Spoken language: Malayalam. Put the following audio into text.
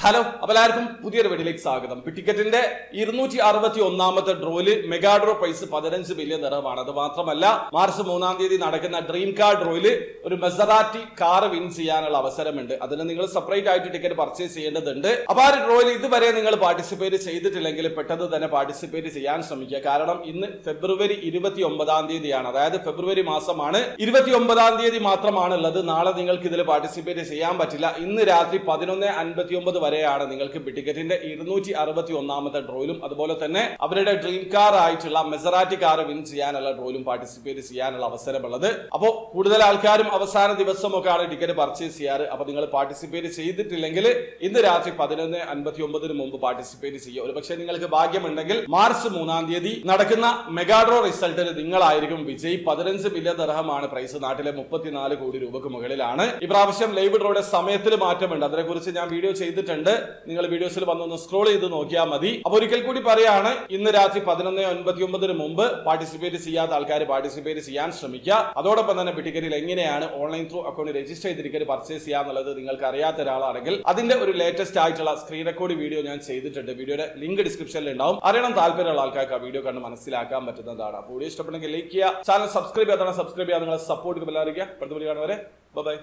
ഹലോ, അപ്പോൾ എല്ലാവർക്കും പുതിയൊരു വീഡിയോയിലേക്ക് സ്വാഗതം. ടിക്കറ്റിന്റെ 261ാമത്തെ ഡ്രോയില് മെഗാ ഡ്രോ പ്രൈസ് 15 ബില്യൺ ദിർഹമാണ്. അത് മാത്രമല്ല, മാർച്ച് 3-ാം തീയതി നടക്കുന്ന ഡ്രീം കാർ ഡ്രോയില് ഒരു മെസറാറ്റി കാർ വിൻ ചെയ്യാനുള്ള അവസരമുണ്ട്. അതിന് നിങ്ങൾ സെപ്പറേറ്റ് ആയിട്ട് ടിക്കറ്റ് പർച്ചേസ് ചെയ്യേണ്ടതുണ്ട്. അപ്പൊ ആ ഡ്രോയിൽ ഇതുവരെ നിങ്ങൾ പാർട്ടിസിപ്പേറ്റ് ചെയ്തിട്ടില്ലെങ്കിൽ പെട്ടെന്ന് തന്നെ പാർട്ടിസിപ്പേറ്റ് ചെയ്യാൻ ശ്രമിക്കുക. കാരണം ഇന്ന് ഫെബ്രുവരി 29-ാം തീയതിയാണ്. അതായത് ഫെബ്രുവരി മാസമാണ്. 29-ാം തീയതി മാത്രമാണുള്ളത്. നാളെ നിങ്ങൾക്ക് ഇതിൽ പാർട്ടിസിപ്പേറ്റ് ചെയ്യാൻ പറ്റില്ല. ഇന്ന് രാത്രി 11:59 വരെയാണ് നിങ്ങൾക്ക് ടിക്കറ്റിന്റെ 261ാമത്തെ ഡ്രോയിലും അതുപോലെ തന്നെ അവരുടെ ഡ്രീം കാർ ആയിട്ടുള്ള മെസറാറ്റി കാർ വിൻ ചെയ്യാനുള്ള ഡ്രോയിലും പാർട്ടിസിപ്പേറ്റ് ചെയ്യാനുള്ള അവസരമുള്ളത്. അപ്പോൾ കൂടുതൽ ആൾക്കാരും അവസാന ദിവസമൊക്കെയാണ് ടിക്കറ്റ് പർച്ചേസ് ചെയ്യാറ്. അപ്പൊ നിങ്ങൾ പാർട്ടിസിപ്പേറ്റ് ചെയ്തിട്ടില്ലെങ്കിൽ ഇന്ന് രാത്രി 11:59 മുമ്പ് പാർട്ടിസിപ്പേറ്റ് ചെയ്യുക. ഒരു പക്ഷേ നിങ്ങൾക്ക് ഭാഗ്യമുണ്ടെങ്കിൽ മാർച്ച് 3-ാം തീയതി നടക്കുന്ന മെഗാ ഡ്രോ റിസൾട്ടിൽ നിങ്ങളായിരിക്കും വിജയ്. 15 ബില്യൺ ദിർഹമാണ് പ്രൈസ്. നാട്ടിലെ 34 കോടി രൂപക്ക് മുകളിലാണ്. ഇപ്രാവശ്യം ലൈവ് ഡ്രോയുടെ സമയത്തിൽ മാറ്റമുണ്ട്. അതിനെക്കുറിച്ച് ഞാൻ വീഡിയോ ചെയ്തിട്ടുണ്ട്. നിങ്ങൾ വീഡിയോസിൽ വന്നൊന്ന് സ്ക്രോൾ ചെയ്ത് നോക്കിയാൽ മതി. അപ്പൊ ഒരിക്കൽ കൂടി പറയാണ്, ഇന്ന് രാത്രി 11:59 മുമ്പ് പാർട്ടിസിപ്പേറ്റ് ചെയ്യാത്ത ആൾക്കാർ പാർട്ടിസിപ്പേറ്റ് ചെയ്യാൻ ശ്രമിക്കുക. അതോടൊപ്പം തന്നെ ടിക്കറ്റിൽ എങ്ങനെയാണ് ഓൺലൈൻ ത്രൂ അക്കൗണ്ട് രജിസ്റ്റർ ചെയ്ത് ടിക്കറ്റ് പർച്ചേസ് ചെയ്യാന്നുള്ളത് നിങ്ങൾക്ക് അറിയാത്ത ഒരാളാണെങ്കിൽ അതിന്റെ ഒരു ലേറ്റസ്റ്റ് ആയിട്ടുള്ള സ്ക്രീൻ റെക്കോർഡ് വീഡിയോ ഞാൻ ചെയ്തിട്ടുണ്ട്. വീഡിയോയുടെ ലിങ്ക് ഡിസ്ക്രിപ്ഷനിൽ ഉണ്ടാവും. അറിയണം താല്പര്യമുള്ള ആൾക്കാർക്ക് ആ വീഡിയോ കണ്ട് മനസ്സിലാക്കാൻ പറ്റുന്നതാണ്. അപ്പോൾ വീഡിയോ ഇഷ്ടപ്പെട്ടെങ്കിൽ ലൈക്ക് ചെയ്യുക, ചാനൽ സബ്സ്ക്രൈബ് ചെയ്യാതാണ് സബ്സ്ക്രൈബ് ചെയ്യുക. നിങ്ങളെ സപ്പോർട്ട് അറിയിക്കുക. അടുത്ത വീഡിയോ കാണുന്നവരെ ബൈ.